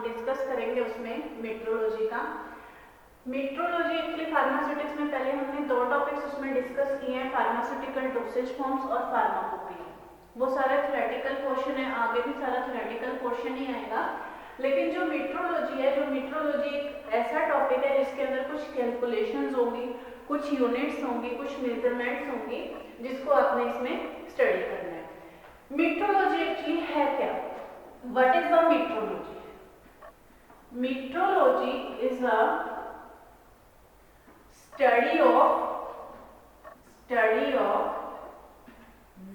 Discuss करेंगे उसमें metrology का। मेट्रोलॉजी एक्चुअली फार्मास्यूटिक्स में पहले हमने 2 टॉपिक्स उसमें डिस्कस किए हैं, फार्मास्यूटिकल डोसेज फॉर्म्स और फार्माकोपी। वो सारा थ्योरेटिकल पोर्शन है, आगे भी सारा थ्योरेटिकल पोर्शन ही आएगा। लेकिन जो मेट्रोलॉजी है, जो मेट्रोलॉजी एक ऐसा टॉपिक है जिसके अंदर कुछ कैलकुलेशंस होंगी, कुछ यूनिट्स होंगी, कुछ मेजरमेंट्स होंगी, जिसको आपने इसमें स्टडी करना है। मेट्रोलॉजी एक्चुअली है क्या? What is the metrology? Metrology is a study of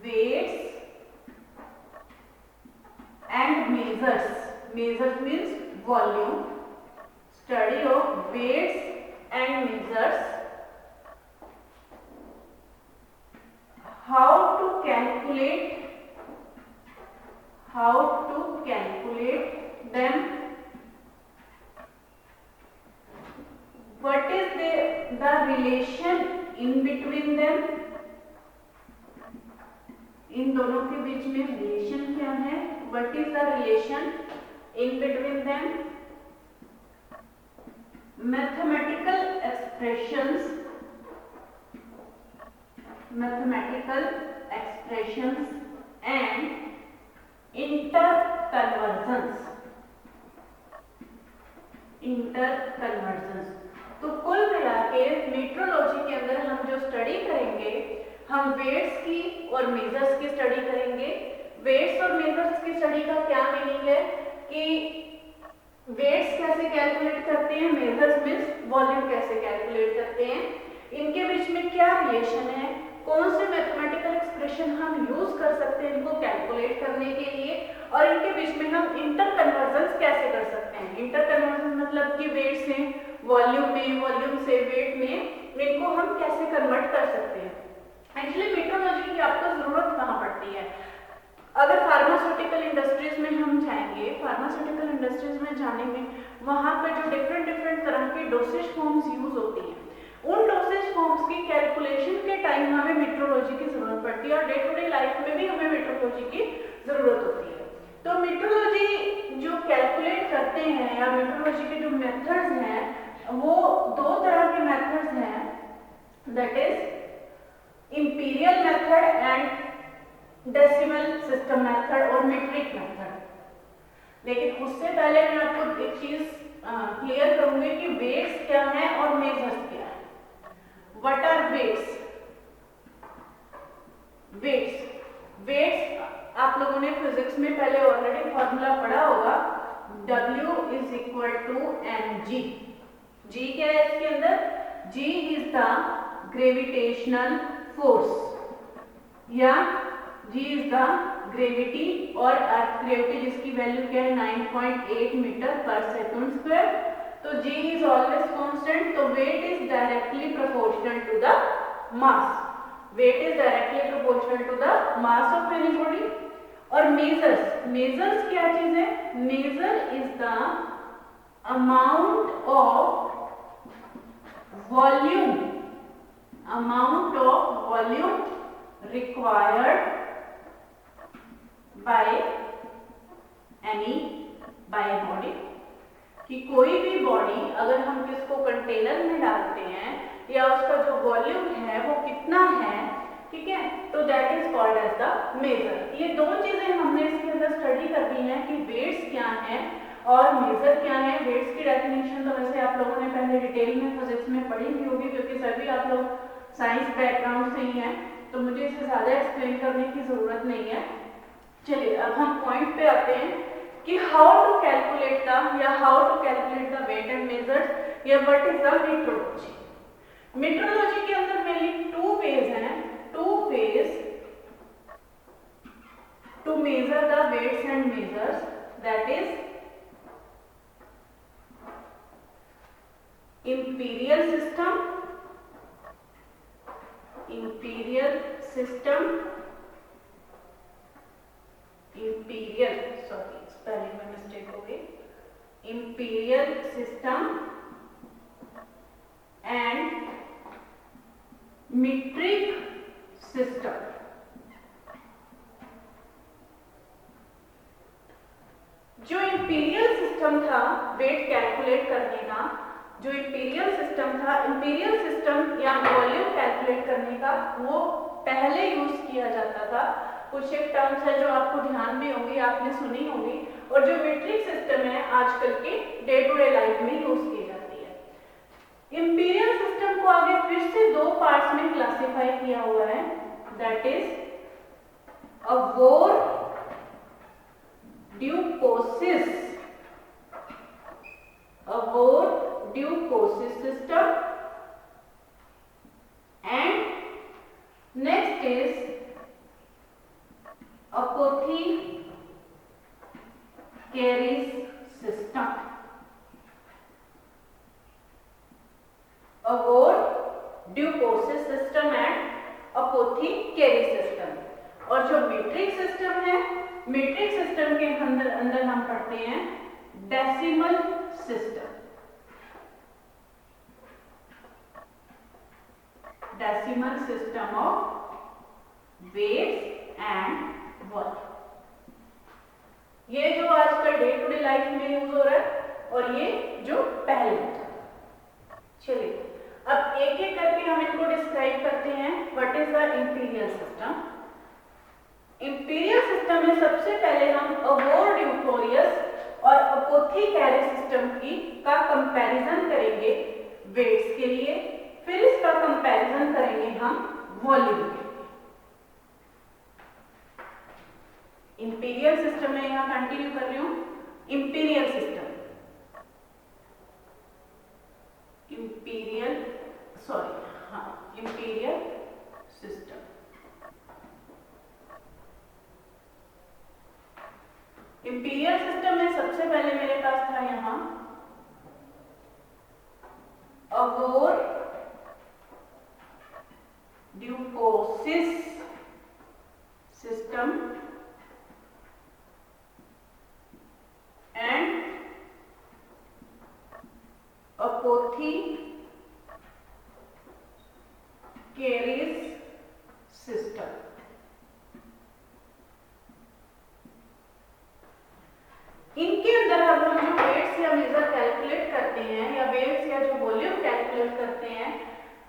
weights and measures. Measures means volume. Study of weights and measures. How to calculate them. What is the relation in between them? इन दोनों के बीच में relation क्या है? What is the relation in between them? Mathematical expressions and interconversions. तो कुल मिला के metrology के अंदर हम जो स्टडी करेंगे, हम वेट्स की और मेजर्स की स्टडी करेंगे। वेट्स और मेजर्स की स्टडी का क्या मीनिंग है कि वेट्स कैसे कैलकुलेट करते हैं, मेजर्स मींस वॉल्यूम कैसे कैलकुलेट करते हैं, इनके बीच में क्या रिलेशन है, कौन से मैथमेटिकल एक्सप्रेशन हम यूज कर सकते हैं इनको कैलकुलेट करने के लिए, और इनके बीच में हम इंटरकन्वर्जन्स कैसे कर सकते हैं। इंटरकन्वर्जन मतलब कि वेट से वॉल्यूम में, वॉल्यूम से वेट में, इनको हम कैसे कन्वर्ट कर सकते हैं। एक्चुअली मेट्रोलॉजी की आपको जरूरत कहाँ पड़ती है? अगर फार्मास्यूटिकल इंडस्ट्रीज में हम जाएंगे, फार्मास्यूटिकल इंडस्ट्रीज में जाने में वहां पर जो डिफरेंट तरह की डोसेज फॉर्म्स यूज होती हैं, उन डोसेज फॉर्म्स की कैलकुलेशन के टाइम हमें मेट्रोलॉजी की जरूरत पड़ती है, और डे टू डे लाइफ में भी हमें मेट्रोलॉजी की जरूरत होती है। तो मेट्रोलॉजी जो कैलकुलेट करते हैं या मेट्रोलॉजी के जो मेथड्स हैं, वो 2 तरह के मेथड्स हैं, that is imperial method and decimal system method और मीट्रिक मेथड। लेकिन उससे पहले मैं आपको एक चीज क्लियर करूंगी कि वेट्स क्या है और मेजर्स क्या है। What are weights? वेट्स आप लोगों ने फिजिक्स में पहले ऑलरेडी फॉर्मूला पढ़ा होगा, W is equal to mg। G क्या है इसके अंदर? G is the gravitational force या G इज द ग्रेविटी, और अर्थ ग्रेविटी जिसकी वैल्यू क्या है 9.8 मीटर पर सेकंड स्क्वायर। तो G इज ऑलवेज कांस्टेंट, तो weight is directly proportional to the mass. Weight is directly proportional to the mass of any body. और measures क्या चीज है? Measure is the amount of volume required by body. कि कोई भी body अगर हम किसको कंटेनर में डालते हैं या उसका जो वॉल्यूम है वो कितना है, ठीक है, तो that is called as the measure. ये 2 चीजें हमने इसके अंदर स्टडी कर दी हैं कि वेट्स क्या है और मेजर क्या है। वेट्स की डेफिनेशन तो वैसे आप लोगों ने पहले डिटेल में फिजिक्स में पढ़ी हुई होगी, क्योंकि सभी आप लोग साइंस बैकग्राउंड से ही हैं, तो मुझे इसे ज्यादा एक्सप्लेन करने की जरूरत नहीं है। चलिए अब हम पॉइंट पे आते हैं कि how to calculate the weight and measures या what is the metrology. Metrology के अंदर मेनली 2 वेज हैं, 2 ways to measure the weights and measures, that is imperial system and metric system। जो इंपीरियल सिस्टम था इंपीरियल सिस्टम या volume calculate करने का वो पहले यूज किया जाता था। कुछ एक टर्म्स है जो आपको ध्यान में होंगी, आपने सुनी होगी, और जो मीट्रिक सिस्टम है आजकल के डे टू डे लाइफ में यूज की जाती है। इंपीरियल सिस्टम को आगे फिर से दो पार्ट्स में क्लासिफाई किया हुआ है, दैट इज अ वोर ड्यूकोसिस, a Vogt-Dubocsis system, and next is apothecaries system. A Vogt-Dubocsis system and apothecaries system. और जो मीट्रिक सिस्टम है, मीट्रिक सिस्टम के अंदर हम पढ़ते हैं decimal system, decimal system of weights and volume. ये जो आजकल डे टू डे लाइफ में यूज हो रहा है और ये जो पहले। चलिए अब एक एक करके हम इनको डिस्क्राइब करते हैं। What is the imperial system? Imperial system में सबसे पहले हम अवोर्ड-ड्यूकोरियस और अपोथीकेरी सिस्टम की का कंपैरिजन करेंगे वेट्स के लिए, फिर इसका कंपैरिजन करेंगे हम वॉल्यूम के लिए। इंपीरियल सिस्टम में यहां कंटिन्यू कर रही हूं। Imperial system, imperial system. Imperial system में सबसे पहले मेरे पास था यहां Vogt-Dubocsis system and apothecaries system. इनके अंदर अब हम जो वेट्स या मेजर कैलकुलेट करते हैं या वेट्स या जो वॉल्यूम कैलकुलेट करते हैं,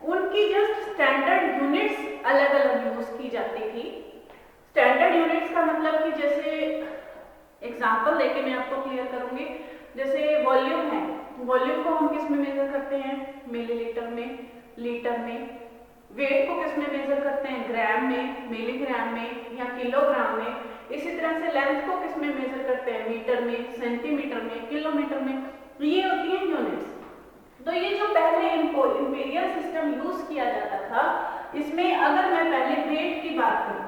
उनकी जस्ट स्टैंडर्ड यूनिट्स अलग अलग यूज की जाती थी। स्टैंडर्ड यूनिट्स का मतलब कि जैसे एग्जांपल लेके मैं आपको क्लियर करूंगी। जैसे वॉल्यूम है, वॉल्यूम को हम किस में मेजर करते हैं? मिलीलीटर में, लीटर में। वेट को किस में मेजर करते हैं? ग्राम में, मिलीग्राम में या किलोग्राम में। इसी तरह से लेंथ को किस में मेजर करते हैं? मीटर में, सेंटीमीटर में, किलोमीटर में। ये होती हैं यूनिट्स। तो ये जो पहले इंपीरियल सिस्टम यूज किया जाता था, इसमें अगर मैं पहले वेट की बात करूं,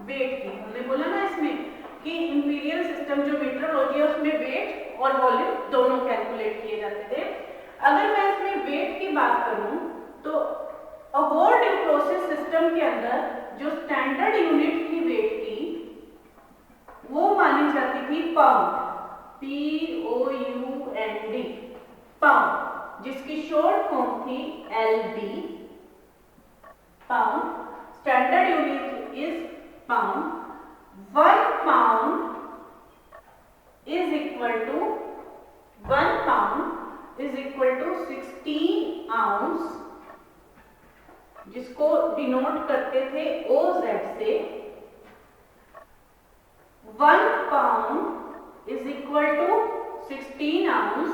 वेट की हमने बोला ना इसमें कि इंपीरियल सिस्टम जो मीटरोलॉजी है उसमें वेट और वॉल्यूम दोनों कैलकुलेट किए जाते थे। अगर मैं इसमें वेट की बात करूं तो अवोर्ड-ड्यूकोसिस सिस्टम के अंदर जो स्टैंडर्ड यूनिट थी वेट की, वो मानी जाती थी पाउंड, POUND, पाउंड, जिसकी शॉर्ट फॉर्म थी LB, pound. Standard unit is pound. 1 pound is equal to 16 ounce, जिसको डिनोट करते थे OZ से। 1 pound is equal to 16 ounce,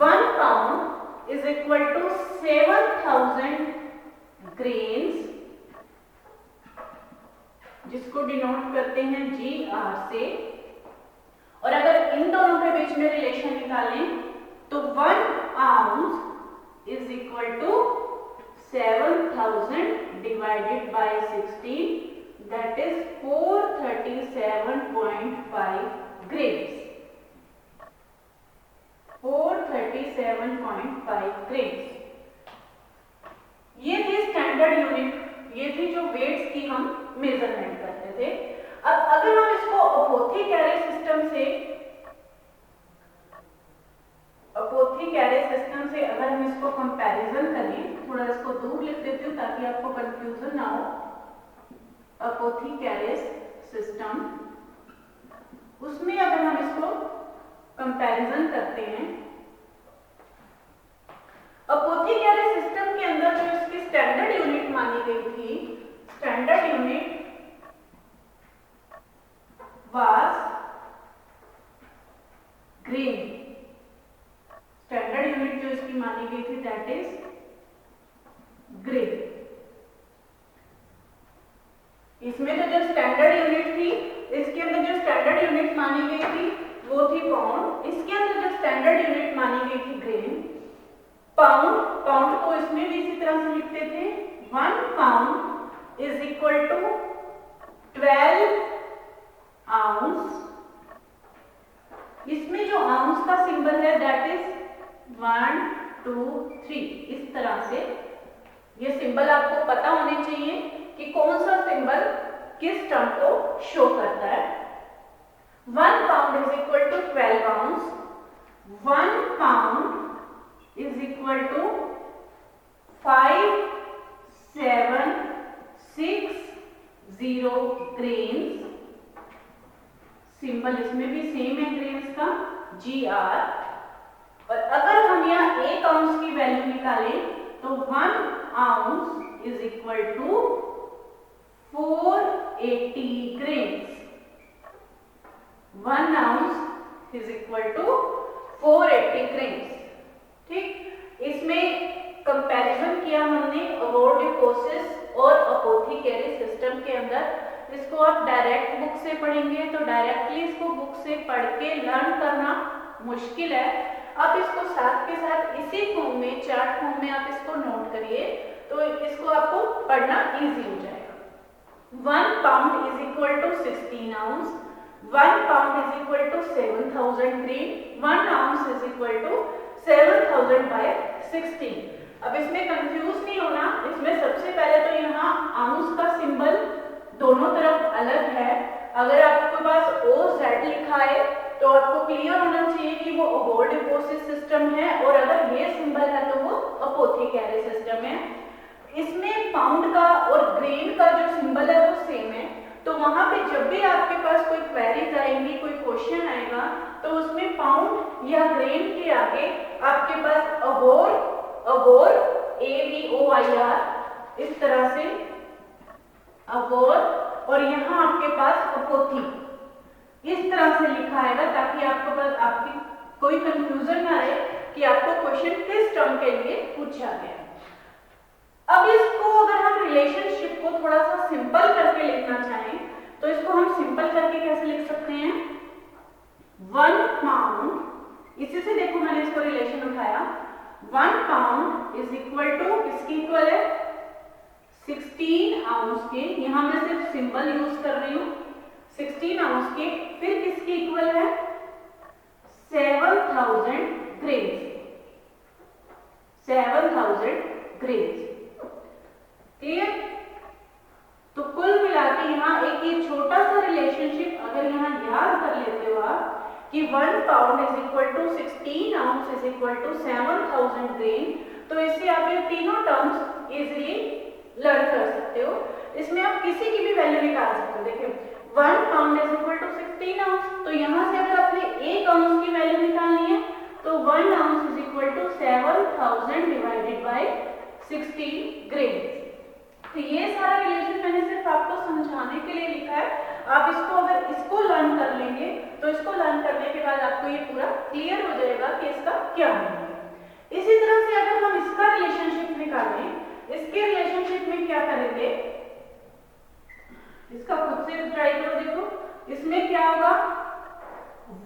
1 pound is equal to 7000 grains, जिसको डिनोट करते हैं GR से। और अगर इन दोनों के बीच में रिलेशन निकालें तो 1 ounce is equal to 7000 divided by 16, that is 437.5 grams, 437.5 grams। ये थी स्टैंडर्ड यूनिट, ये थी जो वेट्स की हम मेजरमेंट करते थे। अब अगर हम इसको अपोथीकेरी सिस्टम से अगर हम इसको कंपैरिजन करें, थोड़ा इसको दूर लिख देती हूँ ताकि आपको कंफ्यूजन ना हो। अपोथीकेरी सिस्टम, उसमें अगर हम इसको कंपैरिजन करते हैं अपोथेकेरी सिस्टम के अंदर जो इसकी स्टैंडर्ड यूनिट मानी गई थी, standard unit was grain. Standard unit जो इसकी मानी गई थी दैट इज ग्रेन। इसमें तो जो स्टैंडर्ड यूनिट थी, इसके अंदर जो स्टैंडर्ड यूनिट मानी गई थी वो थी पाउंड। इसके अंदर जो स्टैंडर्ड यूनिट मानी गई थी ग्रेन। पाउंड, पाउंड को इसमें भी इसी तरह से लिखते थे, 1 pound is equal to 12 ounce. इसमें जो आउंस का सिंबल है दैट इज 1 2 3। इस तरह से ये सिंबल आपको पता होने चाहिए कि कौन सा सिंबल किस टर्म को शो करता है। 1 pound is equal to 12 ounce. 1 pound is equal to 5 7 6 0 grains. Symbol इसमें भी सेम है ग्रेन्स का, GR। और अगर हम यहाँ 1 आउंस की वैल्यू निकालें तो 1 ounce is equal to 480 grains. 1 ounce is equal to 480 grains. ठीक, इसमें कंपैरिजन किया हमने अवॉर्डियोकोसिस और अपोथेकेरी सिस्टम के अंदर। इसको आप डायरेक्ट बुक से पढ़ेंगे तो डायरेक्टली इसको बुक से पढ़ के लर्न करना मुश्किल है। आप इसको साथ के साथ इसी फॉर्म में, चार्ट फॉर्म में आप इसको नोट करिए तो इसको आपको पढ़ना इजी हो जाएगा। 1 pound is equal to 16 ounce. 1 pound is equal to 7000 grain. 1 ounce is equal to 7000 by 16। अब इसमें कंफ्यूज नहीं होना। इसमें सबसे पहले तो यहाँ आउंस का सिंबल दोनों तरफ अलग है। अगर आपके पास OZ लिखा है तो आपको क्लियर होना चाहिए कि वो अवॉर्डियोकोसिस सिस्टम है, और अगर ये सिंबल है तो वो अपोथेकेरी सिस्टम है। इसमें पाउंड का और ग्रेन का जो सिंबल है वो सेम है। तो वहां पे जब भी आपके पास कोई क्वेरीज आएंगी, कोई क्वेश्चन आएगा, तो उसमें पाउंड या ग्रेन के आगे आपके पास अवोर, AVOIR, इस तरह से अवोर, और यहाँ आपके पास अपोथी, इस तरह से लिखा आएगा ताकि आपको बस आपकी कोई कंफ्यूजन ना रहे कि आपको क्वेश्चन किस टर्म के लिए पूछा गया। अब इसको अगर हम रिलेशनशिप को थोड़ा सा सिंपल करके लिखना चाहें तो इसको हम सिंपल करके कैसे लिख सकते हैं? 1 पाउंड, इसी से देखो मैंने इसको रिलेशन उठाया। 1 पाउंड इज इक्वल टू किसकी इक्वल है? 16 आउंस के। यहां मैं सिर्फ सिंबल यूज कर रही हूं। 16 आउंस के, फिर किसकी इक्वल है? 7000 ग्रेन्स। 7000 ग्रेन्स। क्लियर? तो कुल मिला के यहाँ एक ये छोटा सा रिलेशनशिप अगर यहाँ याद कर लेते हो आप कि 1 pound is equal to 16 ounce is equal to 7000 grain, तो इससे आप ये तीनों टर्म्स इजीली लर्न कर सकते हो। इसमें आप किसी की भी वैल्यू निकाल सकते हो। देखिए 1 pound is equal to 16 ounce, तो यहाँ से अगर आपने 1 आउंस की वैल्यू निकालनी है तो 1 ounce is equal to 7000 divided by 16 grain. तो ये सारा रिलेशन मैंने सिर्फ आपको समझाने के लिए लिखा है। आप इसको अगर इसको लर्न कर लेंगे तो इसको लर्न करने के बाद आपको ये पूरा क्लियर हो जाएगा कि इसका क्या होना है। इसी तरह से अगर हम इसका रिलेशनशिप निकालें, इसके रिलेशनशिप में क्या करेंगे, इसका खुद से ट्राई करो। देखो इसमें क्या होगा,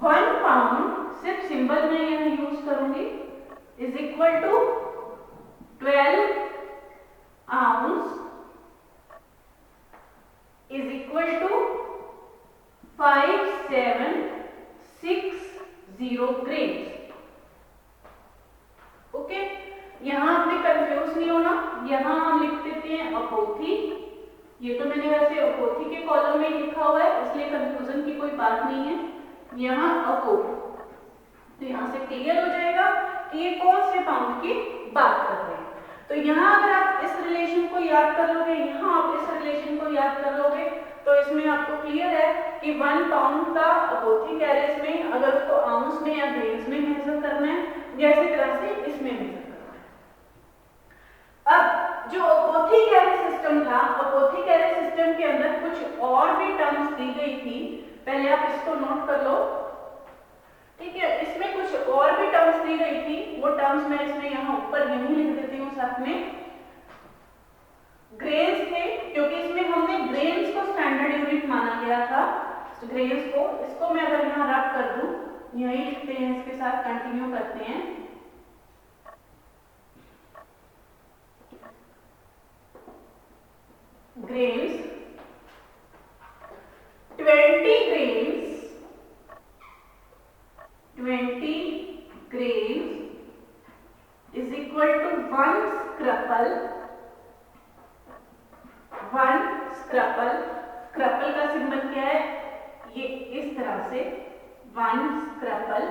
1 पाउंड, सिर्फ सिंबल मैं यहाँ यूज करूंगी, is equal to 12 ounce is equal to 5760 grains. Okay, यहां आपने कंफ्यूज नहीं होना। यहां हम लिख देते हैं अपोथी। ये तो मैंने वैसे अपोथी के कॉलम में लिखा हुआ है, इसलिए कंफ्यूजन की कोई बात नहीं है। यहां अपोथ, तो यहां से क्लियर हो जाएगा कि ये कौन से पाउंड की बात कर रहे हैं। तो यहाँ अगर आप इस रिलेशन को याद कर लोगे, यहाँ आप इस रिलेशन को याद कर लोगे, तो इसमें आपको क्लियर है कि 1 पाउंड का अपोथेकेरिस में अगर उसको आउंस में या ग्रेन्स में मेजर करना है, जैसे तरह से इसमें मेजर करना है। गई थी, पहले आप इसको नोट कर लो, ठीक है। इसमें कुछ और भी टर्म्स दी गई थी, वो टर्म्स मैं इसमें यहाँ ऊपर यहीं लिख देती हूँ साथ में। ग्रेन्स थे, क्योंकि इसमें हमने ग्रेन्स को स्टैंडर्ड यूनिट माना गया था, ग्रेन्स को, इसको मैं अगर यहाँ रब कर दूं, यही लिखते हैं, इसके साथ कंटिन्यू करते हैं। Grains 20 grains is equal to 1 scruple। स्क्रपल का सिंबल क्या है, ये इस तरह से 1 स्क्रपल,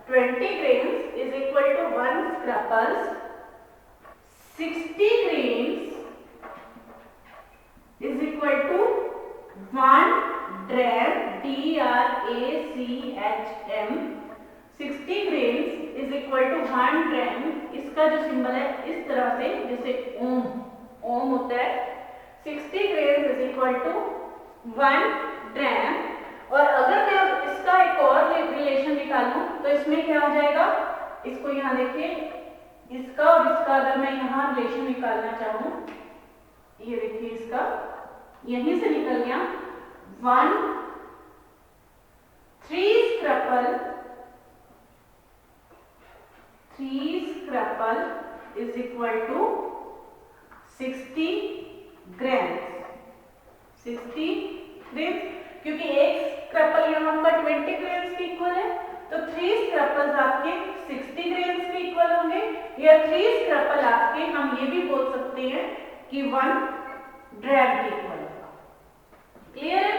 20 grains is equal to 1 scruples, 60 grains is equal to 1 dram, DRACHM। 60 grains is equal to 1 dram, इसका जो सिंबल है इस तरह से, जैसे ओम होता है। 60 grains is equal to 1 dram। और अगर मैं अब इसका एक और रिलेशन निकालूं तो इसमें क्या हो जाएगा, इसको यहाँ देखिए, इसका और इसका अगर मैं यहाँ रिलेशन निकालना चाहूं, ये देखिए, इसका यहीं से निकल गया, 3 scruple is equal to 60 grams। 60 grams, क्योंकि एक स्क्रपल यहाँ पर 20 ग्राम्स के इक्वल है, तो 3 स्क्रपल्स आपके 60 ग्राम्स के इक्वल होंगे, या 3 स्क्रपल आपके, हम ये भी बोल सकते हैं कि 1 ड्रैम के इक्वल होगा। क्लियर है,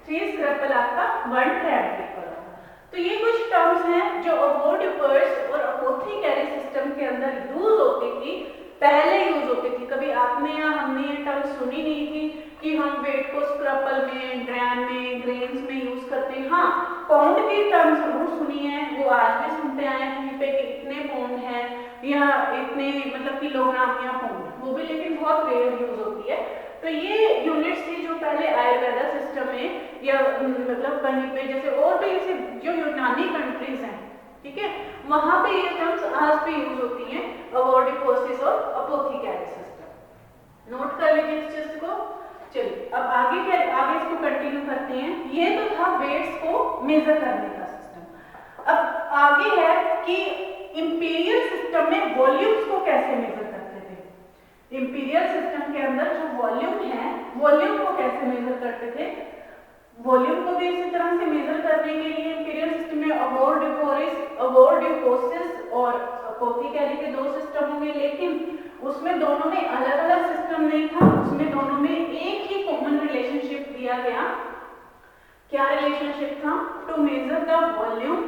3 स्क्रपल आपका 1 ड्रैम के इक्वल होगा। तो ये कुछ टर्म्स हैं जो ओवोडिपर्स और अपोथेकेरी सिस्टम के अंदर यूज होती थी, पहले यूज होती थी। कभी आपने या हमने ये टर्म सुनी नहीं थी कि हम वेट को स्क्रपल में, ड्रैम में, ग्रेन्स में यूज करते हैं। हाँ, पाउंड की टर्म जरूर सुनी है, वो आज भी सुनते आए हैं कहीं पे कि इतने पाउंड है या इतने मतलब किलोग्राम या पाउंड, वो भी लेकिन बहुत रेयर यूज होती है। तो ये यूनिट्स थी जो पहले आयुर्वेदा सिस्टम में या मतलब कहीं पे, जैसे और भी ऐसे जो यूनानी कंट्रीज हैं, ठीक है, वहां पे ये टर्म्स आज भी यूज होती हैं, ओवोडिपोसिस और अपोथेकेरी सिस्टम। नोट कर लीजिए इस चीज को। चलिए अब आगे इसको कंटिन्यू करते हैं। ये तो था वेट्स को मेजर करने का सिस्टम। अब आगे है कि इंपीरियल सिस्टम में वॉल्यूम्स को कैसे मेजर करते थे। इंपीरियल सिस्टम के अंदर जो वॉल्यूम है, वॉल्यूम को कैसे मेजर करते थे। वॉल्यूम को भी इसी तरह से मेजर करने के लिए इंपीरियल सिस्टम में ओवोडिपोसिस और अपोथेकेरी के 2 सिस्टम होंगे, लेकिन उसमें दोनों में अलग अलग सिस्टम नहीं था, उसमें दोनों में एक ही कॉमन रिलेशनशिप दिया गया। क्या रिलेशनशिप था? To measure the volume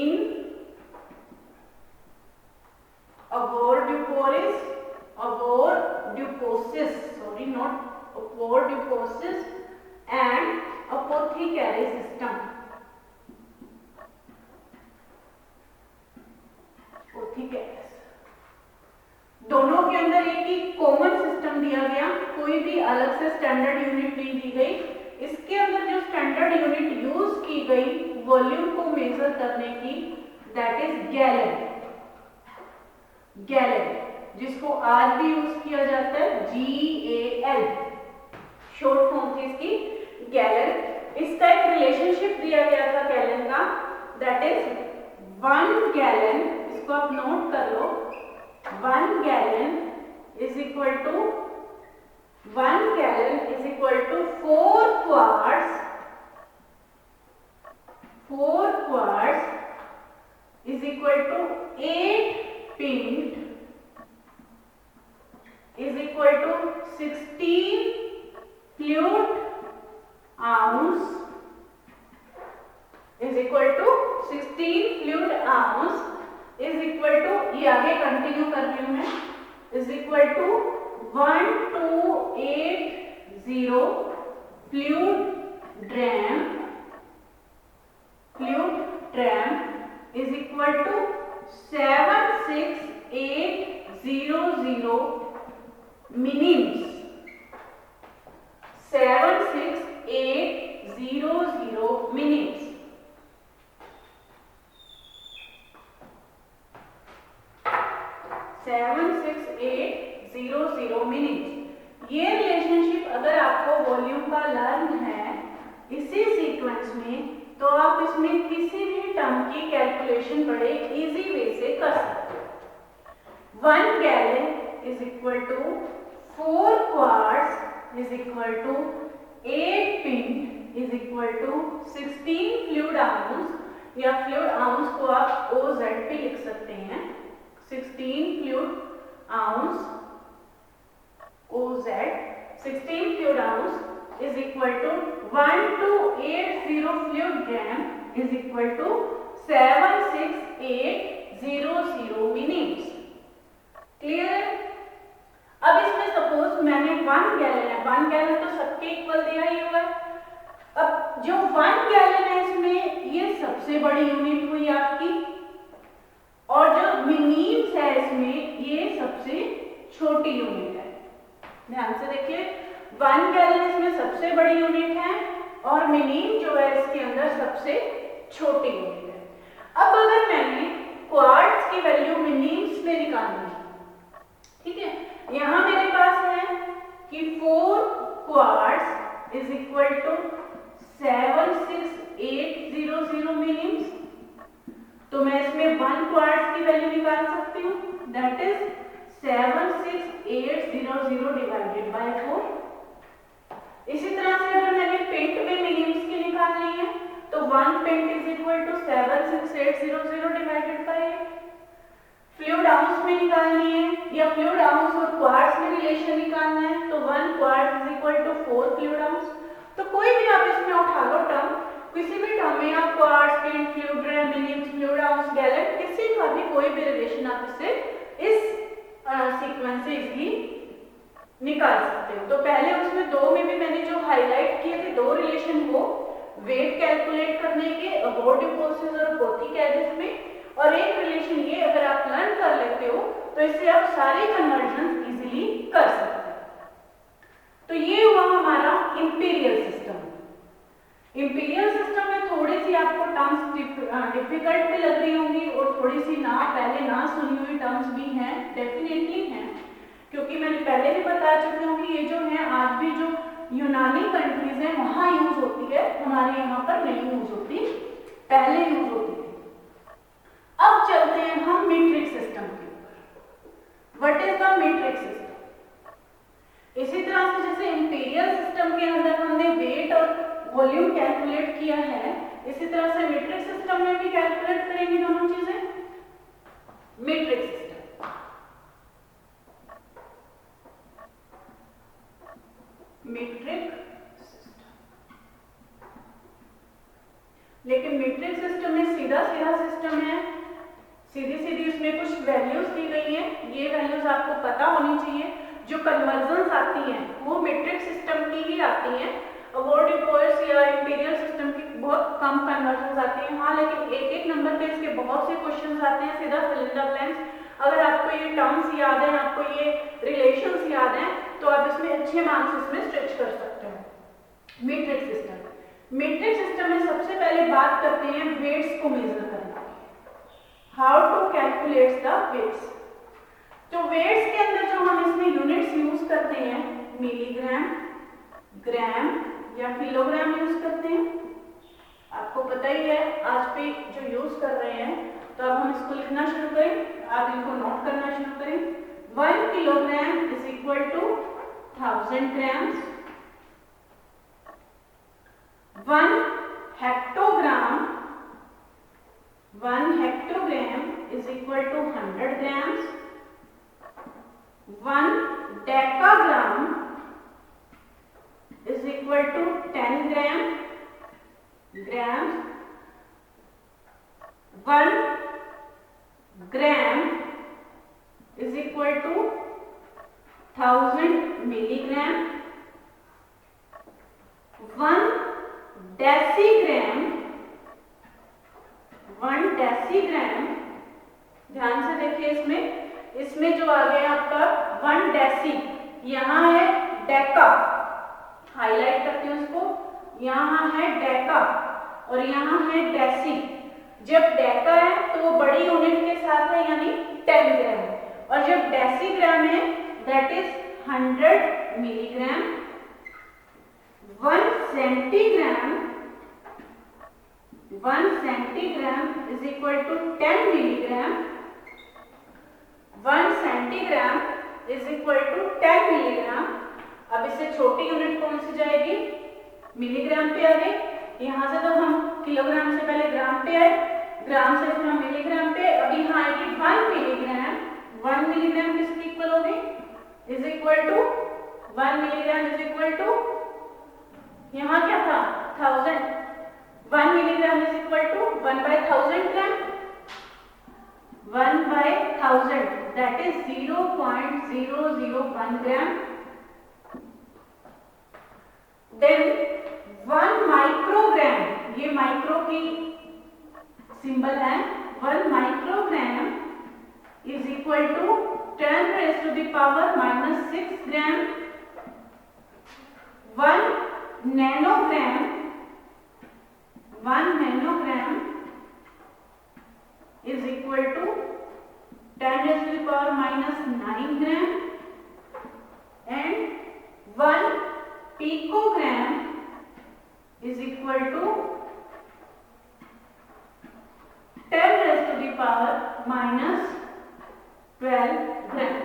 in avoirdupois and apothecary system. दोनों के अंदर एक ही कॉमन सिस्टम दिया गया, कोई भी अलग से स्टैंडर्ड यूनिट नहीं दी गई। इसके अंदर जो स्टैंडर्ड यूनिट यूज की गई वॉल्यूम को मेजर करने की, दैट इज गैलन। जिसको आज भी यूज किया जाता है, GAL, शॉर्ट फॉर्म थी इसकी गैलन। इसका एक रिलेशनशिप दिया गया था गैलन का, दैट इज 1 गैलन। इसको आप नोट कर लो, 1 gallon is equal to 4 quarts। 4 quarts is equal to 8 pint is equal to 16 fluid ounce is equal to 16 fluid ounce is equal to, ये आगे कंटिन्यू कर रही हूं मैं, is equal to 1280 fluid dram is equal to 76800 minims। 76800 76800 minutes. ये relationship अगर आपको volume का लर्न है इसी सीक्वेंस में, तो आप इसमें किसी भी टर्म की कैलकुलेशन बड़े इजी वे से कर सकते हो। 1 gallon is equal to 4 quarts is equal to 8 pint is equal to 16 fluid ounce, या फ्लूइड आउंस को आप OZ पे लिख सकते हैं। 16 fluid ounce OZ, 16 fluid ounce is equal to 1280 fluid gram is equal to 76800 minutes। Clear है? अब इसमें सपोज मैंने 1 गैलन है, 1 गैलन तो सबके इक्वल दिया ही हुआ है। अब जो 1 गैलन है इसमें ये सबसे बड़ी यूनिट हुई आपकी, और जो मिनीम्स है इसमें ये सबसे छोटी यूनिट है। ध्यान से देखिए, 1 गैलन इसमें सबसे बड़ी यूनिट है और मिनीम जो है इसके अंदर सबसे छोटी यूनिट है। अब अगर मैंने क्वार्ट्स की वैल्यू मिनीम्स में निकालनी है, ठीक है, यहां मेरे पास है कि 4 क्वार्ट्स इज इक्वल टू 76800 मिनीम्स, तो मैं इसमें 1 क्वार्ट्स की वैल्यू निकाल सकती हूँ, दैट इज 76800 डिवाइडेड बाय 4। इसी तरह से अगर मैंने पेंट में मिनीम्स की निकालनी है, तो 1 pint is equal to 76800 divided by 8। Fluid ounce में निकालनी है या फ्लूइड आउंस और क्वार्ट्स में रिलेशन निकालना है, तो 1 quart is equal to 4 fluid ounce. तो कोई भी आप इसमें उठा लो टर्म, किसी भी टर्म में आप quarts, pint, fluid, minims, fluid ounce, gallon, किसी का भी कोई भी रिलेशन आप इससे इस सीक्वेंस से इजीली निकाल सकते हो। तो पहले उसमें दो में भी मैंने जो हाईलाइट किए थे, दो रिलेशन वो वेट कैलकुलेट करने के अबॉर्टिव फोर्सेस और अपोर्टिक एजेस में, और एक रिलेशन ये अगर आप लर्न कर लेते हो तो इससे आप सारे कन्वर्जन इजीली कर सकते हो। तो ये हुआ हमारा इंपीरियल सिस्टम। इंपीरियल सिस्टम में थोड़ी सी आपको टर्म्स डिफिकल्ट भी लग रही होंगी और थोड़ी सी पहले ना सुनी हुई टर्म्स भी हैं, डेफिनेटली हैं, क्योंकि मैंने पहले भी बता चुकी हूँ कि ये जो है आज भी जो यूनानी कंट्रीज हैं वहां यूज होती है, हमारे यहाँ पर नहीं यूज होती, पहले यूज होती थी। अब चलते हैं हम मीट्रिक सिस्टम के ऊपर। What is the metric system? इसी तरह से जैसे इंपीरियल सिस्टम के अंदर हमने वेट और वॉल्यूम कैलकुलेट किया है, इसी तरह से मीट्रिक सिस्टम में भी कैलकुलेट करेंगे दोनों चीजें। मीट्रिक सिस्टम, मीट्रिक सिस्टम, लेकिन मीट्रिक सिस्टम में सीधा सीधा सिस्टम है, सीधी सीधी उसमें कुछ वैल्यूज दी गई हैं, ये वैल्यूज आपको पता होनी चाहिए। जो कन्वर्जन्स आती हैं वो मीट्रिक सिस्टम की ही आती हैं, अबॉर्टिव फोर्स या इंपीरियल सिस्टम की बहुत कम कन्वर्जन्स आती हैं। हाँ, लेकिन एक एक नंबर पे इसके बहुत से क्वेश्चंस आते हैं, सीधा फिल इन द ब्लैंक्स। अगर आपको ये टर्म्स याद हैं, आपको ये रिलेशंस याद हैं, तो आप इसमें अच्छे मार्क्स इसमें स्ट्रेच कर सकते हो। मीट्रिक सिस्टम, मीट्रिक सिस्टम में सबसे पहले बात करते हैं वेट्स को मेजर करने की। How to calculate the weights? तो वेट्स के अंदर जो हम इसमें यूनिट्स यूज करते हैं, मिलीग्राम, ग्राम या किलोग्राम यूज करते हैं। आपको पता ही है आज पे जो यूज कर रहे हैं, तो अब हम इसको लिखना शुरू करें, आप इनको नोट करना शुरू करें। 1 kilogram is equal to 1000 grams. 1 hectogram is equal to 100 grams. 1 decagram is equal to 10 grams. 1 gram is equal to 1000 milligram. 1 decigram, ध्यान से देखिए, इसमें जो आ गया आपका 1 डेसी, यहाँ है डेका, हाईलाइट करते हैं उसको, यहाँ है डेका और यहाँ है डेसी। जब डेका है तो वो बड़ी यूनिट के साथ है, यानी 10 ग्राम, और जब डेसीग्राम है that is 100 milligram, 1 centigram is equal to 10 milligram, 1 centigram is equal to 10 milligram. अब इससे छोटी यूनिट कौन सी जाएगी, मिलीग्राम पे आ गई। यहाँ से तो हम किलोग्राम से पहले ग्राम पे आए, ग्राम से फिर हम मिलीग्राम पे, अब यहाँ आएगी 1 मिलीग्राम। 1 मिलीग्राम किसकी इक्वल होगी, is equal to 1 milligram is equal to, यहाँ क्या था 1000, 1 milligram is equal to 1/1000 gram, 1/1000 that is 0.001 gram. Then 1 microgram, ये माइक्रो की सिंबल है, 1 microgram is equal to 10 raised to the power -6 gram. 1 nanogram is equal to 10 raised to the power -9 gram, and 1 picogram is equal to 10 raised to the power -12 gram।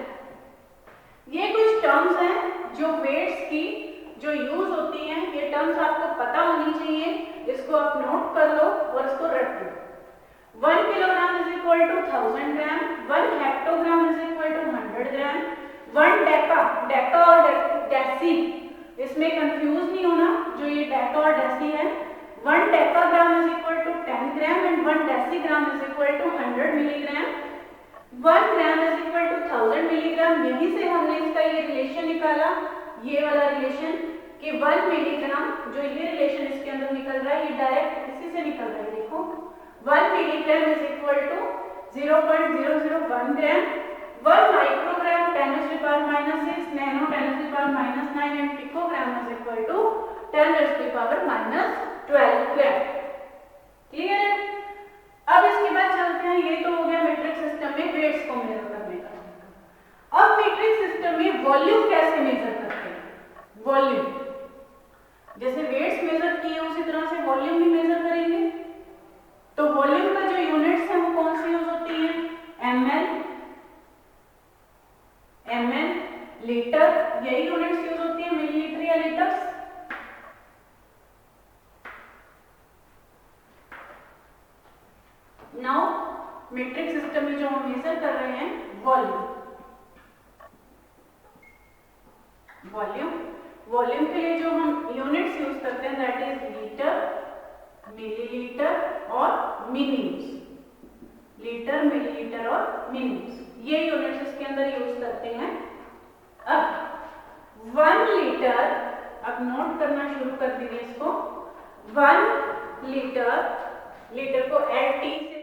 ये कुछ terms हैं जो weights की जो use होती हैं, ये terms आपको पता होनी चाहिए, इसको आप नोट कर लो और इसको रट लो। 1 kilogram is equal to 1000 gram, 1 hectogram is equal to 100 gram, 1 deca और डेसी, इसमें कंफ्यूज नहीं होना, जो ये डेका और डेसी है। 1 decagram is equal to 10 gram and 1 decigram is equal to 100 milligram. 1 gram is equal to 1000 milligram. यहीं से हमने इसका ये रिलेशन निकाला, ये वाला रिलेशन कि 1 मिलीग्राम, जो ये रिलेशन इसके अंदर निकल रहा है, ये डायरेक्ट इसी से निकल रहा है। देखो 1 milligram is equal to 0.001 gram, 1 microgram 10 raised to the power -6, nano 10 raised to the power -9 and picogram is equal to 10 raised to the power -12 gram. Clear है? अब इसके बाद चलते हैं, ये तो हो गया मीट्रिक सिस्टम में वेट्स को मेजर करने का। अब मीट्रिक सिस्टम में वॉल्यूम कैसे मेजर करते हैं? वॉल्यूम जैसे वेट्स मेजर किए उसी तरह से वॉल्यूम भी मेजर करेंगे। तो वॉल्यूम का जो यूनिट्स है वो कौन सी यूज होती है, ml, लीटर, यही यूनिट्स यूज होती है, मिलीलीटर या लीटर्स। नाउ मीट्रिक सिस्टम में जो हम मेजर कर रहे हैं वॉल्यूम के लिए जो हम यूनिट्स यूज करते हैं दैट इज लीटर, मिलीलीटर और मिलीम्स। लीटर, मिलीलीटर और मिलीम्स, ये यूनिट्स इसके अंदर यूज करते हैं। अब 1 लीटर, अब नोट करना शुरू कर दीजिए इसको। 1 लीटर को LT से